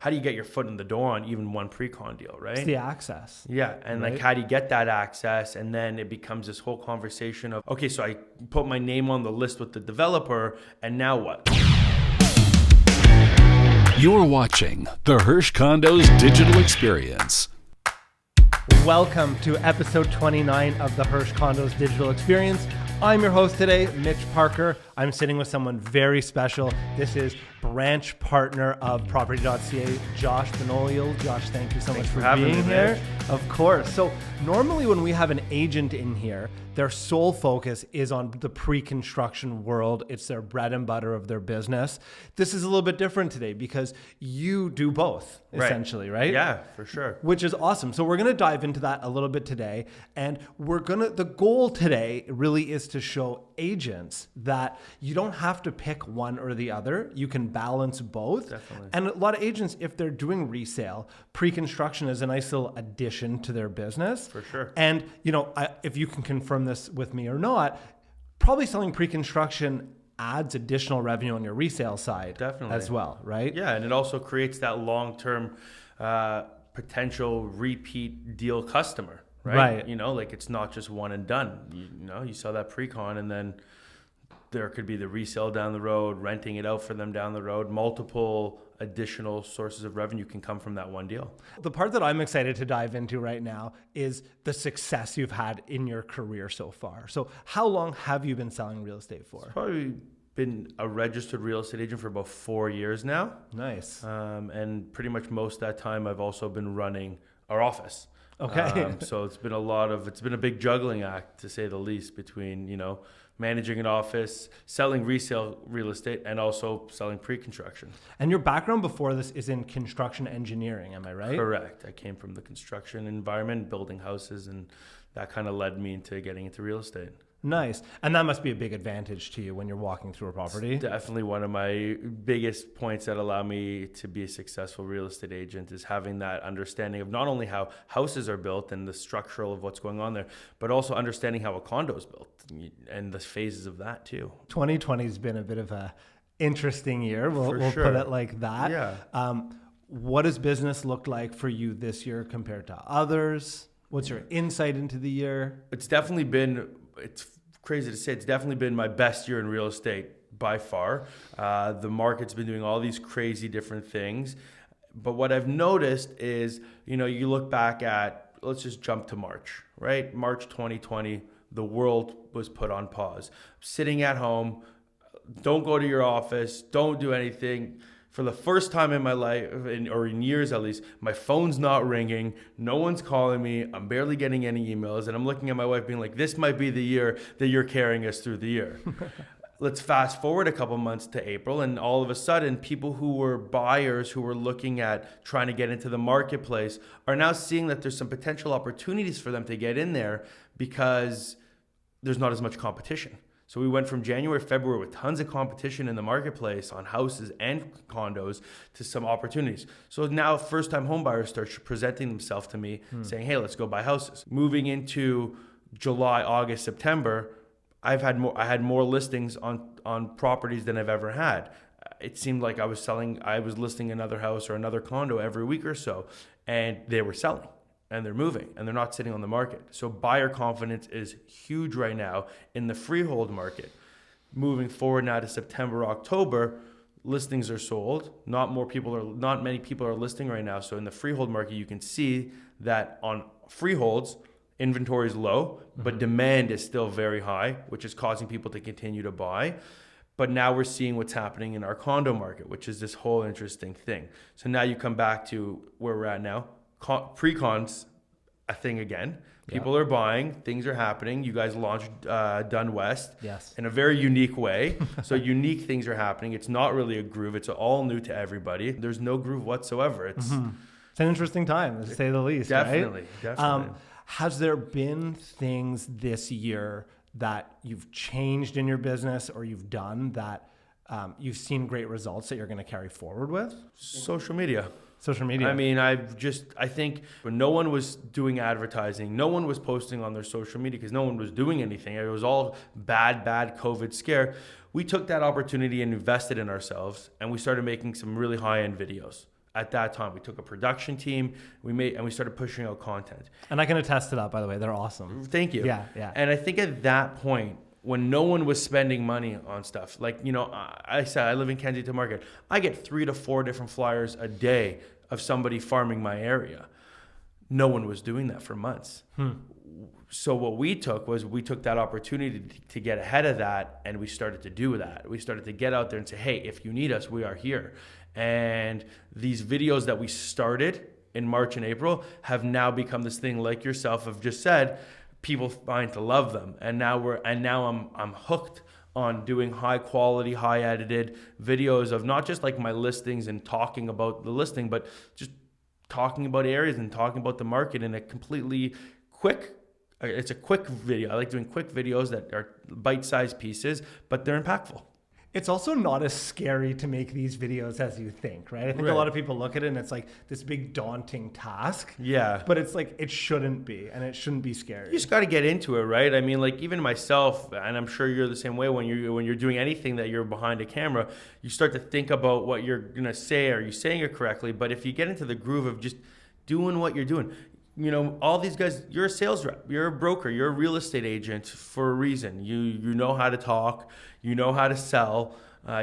how do you get your foot in the door on even one pre-con deal, right? It's the access. Yeah, and right? like how do you get that access? And then it becomes this whole conversation of, okay, so I put my name on the list with the developer, and now what? You're watching the Hersh Condos Digital Experience. Welcome to episode 29 of the Hersh Condos Digital Experience. I'm your host today, Mitch Parker. I'm sitting with someone very special. This is branch partner of property.ca, Josh Benoliel. Josh, thank you so much for being here. Of course. So normally when we have an agent in here, their sole focus is on the pre-construction world. It's their bread and butter of their business. This is a little bit different today because you do both, essentially, right? Yeah, for sure. Which is awesome. So we're going to dive into that a little bit today. And the goal today really is to show agents that you don't have to pick one or the other. You can balance both. Definitely. And a lot of agents, if they're doing resale, pre-construction is a nice little addition to their business. For sure. And, if you can confirm this with me or not, probably selling pre-construction adds additional revenue on your resale side. Definitely. As well, right? Yeah, and it also creates that long-term potential repeat deal customer, right? Like it's not just one and done. You saw that pre-con, and then there could be the resale down the road, renting it out for them down the road. Multiple additional sources of revenue can come from that one deal. The part that I'm excited to dive into right now is the success you've had in your career so far. So how long have you been selling real estate for? Probably been a registered real estate agent for about 4 years now. Nice. And pretty much most of that time I've also been running our office. Okay. So it's been a big juggling act, to say the least, between, managing an office, selling resale real estate, and also selling pre-construction. And your background before this is in construction engineering, am I right? Correct. I came from the construction environment, building houses, and that kind of led me into getting into real estate. Nice. And that must be a big advantage to you when you're walking through a property. It's definitely one of my biggest points that allow me to be a successful real estate agent is having that understanding of not only how houses are built and the structural of what's going on there, but also understanding how a condo is built and the phases of that too. 2020 has been a bit of a interesting year. We'll sure. put it like that. Yeah. What does business look like for you this year compared to others? What's your insight into the year? It's crazy to say, it's definitely been my best year in real estate by far. The market's been doing all these crazy different things. But what I've noticed is, you look back at, let's just jump to March, right? March 2020, the world was put on pause. Sitting at home, don't go to your office, don't do anything. For the first time in my life, or in years at least, my phone's not ringing. No one's calling me. I'm barely getting any emails. And I'm looking at my wife being like, this might be the year that you're carrying us through the year. Let's fast forward a couple months to April. And all of a sudden, people who were buyers who were looking at trying to get into the marketplace are now seeing that there's some potential opportunities for them to get in there because there's not as much competition. So we went from January, February with tons of competition in the marketplace on houses and condos to some opportunities. So now first-time homebuyers start presenting themselves to me saying, hey, let's go buy houses. Moving into July, August, September, I had more listings on properties than I've ever had. It seemed like I was listing another house or another condo every week or so, and they were selling. And they're moving and they're not sitting on the market. So buyer confidence is huge right now in the freehold market. Moving forward now to September, October, listings are sold. Not many people are listing right now. So in the freehold market, you can see that on freeholds, inventory is low, but demand is still very high, which is causing people to continue to buy. But now we're seeing what's happening in our condo market, which is this whole interesting thing. So now you come back to where we're at now. Precon's a thing again. People are buying, things are happening. You guys launched Done West in a very unique way. So unique things are happening. It's not really a groove. It's all new to everybody. There's no groove whatsoever. It's an interesting time, to say the least. Definitely, right? definitely. Has there been things this year that you've changed in your business or you've done that you've seen great results that you're going to carry forward with? Social media. I mean, I think when no one was doing advertising, no one was posting on their social media because no one was doing anything. It was all bad COVID scare. We took that opportunity and invested in ourselves, and we started making some really high-end videos. at that time. We took a production team, we started pushing out content. And I can attest to that, by the way. They're awesome. Thank you. Yeah. And I think at that point, when no one was spending money on stuff, like, I said, I live in Kensington Market. I get 3 to 4 different flyers a day of somebody farming my area. No one was doing that for months. So what we took that opportunity to get ahead of that, and we started to do that. We started to get out there and say, hey, if you need us, we are here. And these videos that we started in March and April have now become this thing, like yourself have just said, people find to love them. And now I'm hooked on doing high quality, high edited videos of not just like my listings and talking about the listing, but just talking about areas and talking about the market in a completely it's a quick video. I like doing quick videos that are bite-sized pieces, but they're impactful. It's also not as scary to make these videos as you think, right? I think a lot of people look at it and it's like this big daunting task. Yeah. But it's like, it shouldn't be, and it shouldn't be scary. You just got to get into it, right? I mean, like even myself, and I'm sure you're the same way, when you're doing anything that you're behind a camera, you start to think about what you're going to say. Are you saying it correctly? But if you get into the groove of just doing what you're doing, all these guys, you're a sales rep, you're a broker, you're a real estate agent for a reason. You know how to talk, you know how to sell,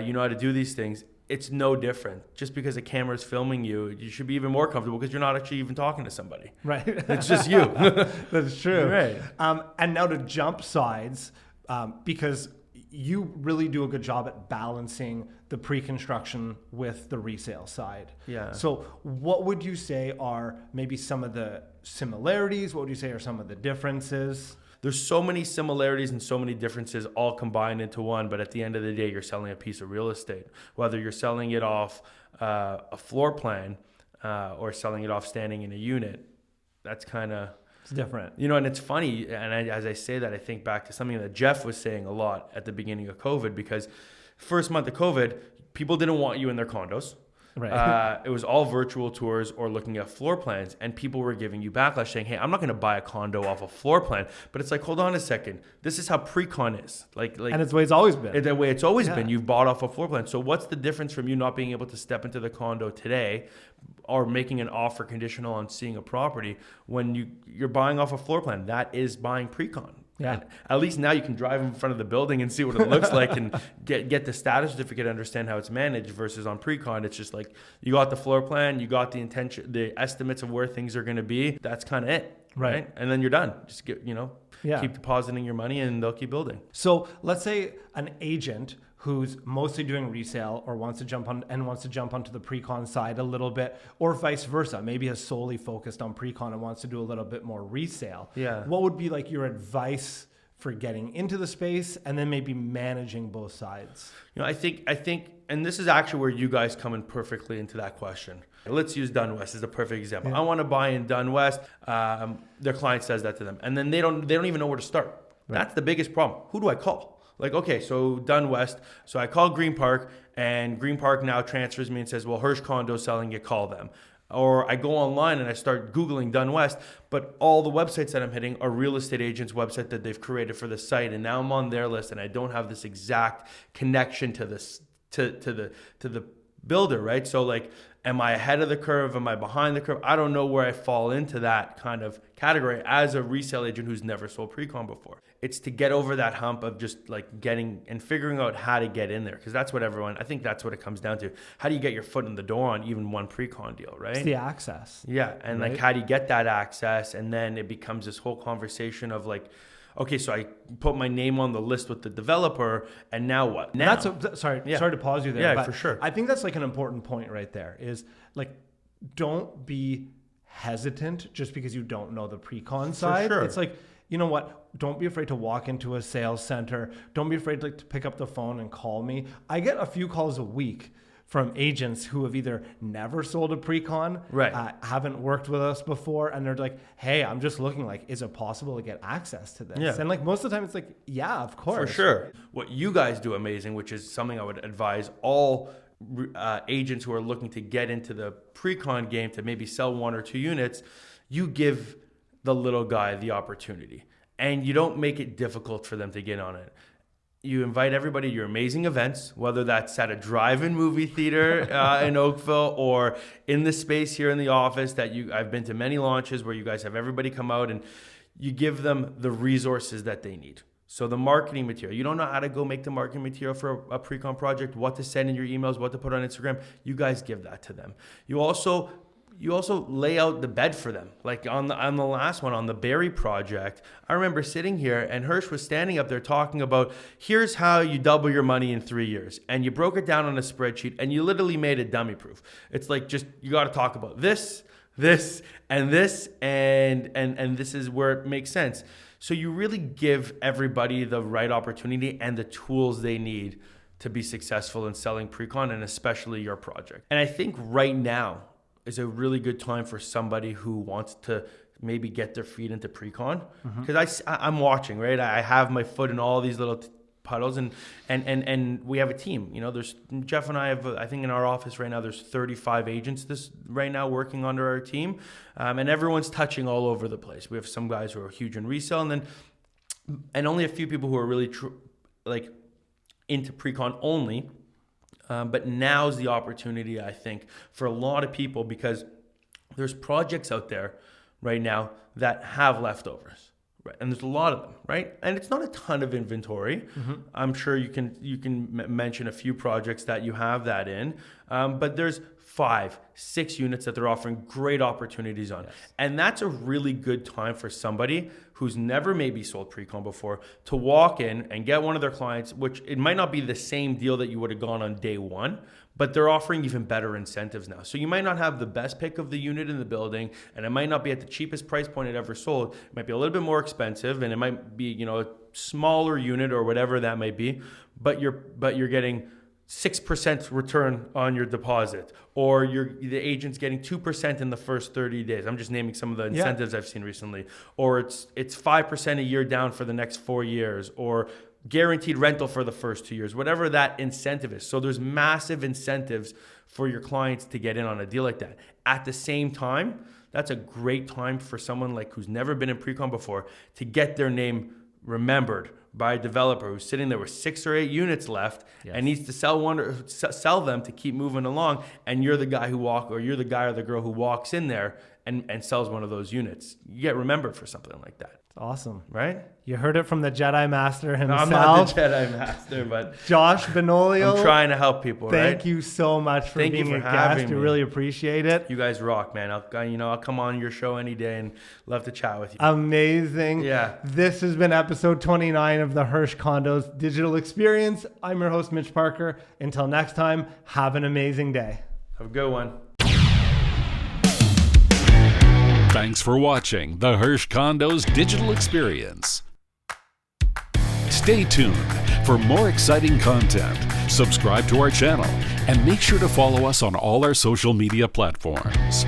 you know how to do these things. It's no different. Just because a camera is filming you, you should be even more comfortable because you're not actually even talking to somebody. Right. It's just you. That's true. Right. And now to jump sides, because you really do a good job at balancing the pre-construction with the resale side. Yeah. So what would you say are maybe some of the similarities? What would you say are some of the differences? There's so many similarities and so many differences all combined into one, but at the end of the day, you're selling a piece of real estate. Whether you're selling it off a floor plan or selling it off standing in a unit, that's kind of... It's different. And it's funny, and as I say that, I think back to something that Jeff was saying a lot at the beginning of COVID, because first month of COVID, people didn't want you in their condos. Right. It was all virtual tours or looking at floor plans, and people were giving you backlash saying, hey, I'm not going to buy a condo off a floor plan. But it's like, hold on a second. This is how Precon is. Like, and it's the way it's always been. It's the way it's always been. You've bought off a floor plan. So what's the difference from you not being able to step into the condo today or making an offer conditional on seeing a property when you're buying off a floor plan? That is buying Precon. Yeah. And at least now you can drive in front of the building and see what it looks like and get the status certificate, understand how it's managed, versus on Precon, it's just like you got the floor plan, you got the intention, the estimates of where things are going to be. That's kind of it. Right. And then you're done. Just keep depositing your money and they'll keep building. So let's say an agent who's mostly doing resale or wants to jump onto the Precon side a little bit, or vice versa, maybe is solely focused on Precon and wants to do a little bit more resale. Yeah. What would be like your advice for getting into the space and then maybe managing both sides? I think, and this is actually where you guys come in perfectly into that question. Let's use Dunwest as a perfect example. I want to buy in Dunwest. Their client says that to them, and then they don't even know where to start. Right. That's the biggest problem. Who do I call? Like, okay, so Dunwest. So I call Green Park, and Green Park now transfers me and says, well, Hersh Condo's selling it, call them. Or I go online and I start Googling Dunwest, but all the websites that I'm hitting are real estate agents' website that they've created for the site, and now I'm on their list, and I don't have this exact connection to this to the builder, right? So like, am I ahead of the curve? Am I behind the curve? I don't know where I fall into that kind of category as a resale agent who's never sold Precon before. It's to get over that hump of just like getting and figuring out how to get in there, because that's what I think that's what it comes down to. How do you get your foot in the door on even one Precon deal, right? It's the access. Yeah, and right? Like, how do you get that access? And then it becomes this whole conversation of like, okay, so I put my name on the list with the developer, and now what? Now, sorry to pause you there. Yeah, but for sure. I think that's like an important point right there. Is like, don't be hesitant just because you don't know the Precon side. Sure. It's like, you know what? Don't be afraid to walk into a sales center. Don't be afraid to pick up the phone and call me. I get a few calls a week from agents who have either never sold a Precon, right, haven't worked with us before, and they're like, hey, I'm just looking, like, is it possible to get access to this? Yeah. And like most of the time it's like, yeah, of course. For sure. What you guys do amazing, which is something I would advise all agents who are looking to get into the Precon game to maybe sell 1 or 2 units, you give the little guy the opportunity and you don't make it difficult for them to get on it. you invite everybody to your amazing events, whether that's at a drive-in movie theater in Oakville or in the space here in the office that I've been to many launches where you guys have everybody come out and you give them the resources that they need. So the marketing material, you don't know how to go make the marketing material for a pre-con project, what to send in your emails, what to put on Instagram, you guys give that to them. You also lay out the bed for them. Like on the last one, on the Barrie project, I remember sitting here and Hersh was standing up there talking about, here's how you double your money in 3 years. And you broke it down on a spreadsheet and you literally made it dummy proof. It's like, just, you got to talk about this, and this, and this is where it makes sense. So you really give everybody the right opportunity and the tools they need to be successful in selling pre-con, and especially your project. And I think right now is a really good time for somebody who wants to maybe get their feet into pre-con. Because I'm watching, right? I have my foot in all these little puddles, and we have a team. You know, there's Jeff and I have, I think in our office right now, there's 35 agents right now working under our team, and everyone's touching all over the place. We have some guys who are huge in resale, and only a few people who are really into pre-con only. But now's the opportunity, I think, for a lot of people, because there's projects out there right now that have leftovers, right? And there's a lot of them, right? And it's not a ton of inventory. I'm sure you can mention a few projects that you have that in, but there's 5-6 units that they're offering great opportunities on. Yes. And that's a really good time for somebody who's never maybe sold pre-con before to walk in and get one of their clients, which it might not be the same deal that you would have gone on day one, but they're offering even better incentives now. So you might not have the best pick of the unit in the building, and it might not be at the cheapest price point it ever sold. It might be a little bit more expensive, and it might be, a smaller unit or whatever that might be, but you're getting 6% return on your deposit, or the agent's getting 2% in the first 30 days. I'm just naming some of the incentives I've seen recently. Or it's 5% a year down for the next 4 years, or guaranteed rental for the first 2 years, whatever that incentive is. So there's massive incentives for your clients to get in on a deal like that. At the same time, that's a great time for someone who's never been in pre-con before to get their name remembered by a developer who's sitting there with 6 or 8 units left and needs to sell them to keep moving along. And you're the guy you're the guy or the girl who walks in there and sells one of those units. You get remembered for something like that. It's awesome. Right? You heard it from the Jedi Master himself. No, I'm not the Jedi Master, but Josh Benoliel. I'm trying to help people, Thank you so much for being a guest. We really appreciate it. You guys rock, man. I'll come on your show any day and love to chat with you. Amazing. Yeah. This has been episode 29 of the Hersh Condos Digital Experience. I'm your host, Mitch Parker. Until next time, have an amazing day. Have a good one. Thanks for watching the Hersh Condos Digital Experience. Stay tuned for more exciting content. Subscribe to our channel and make sure to follow us on all our social media platforms.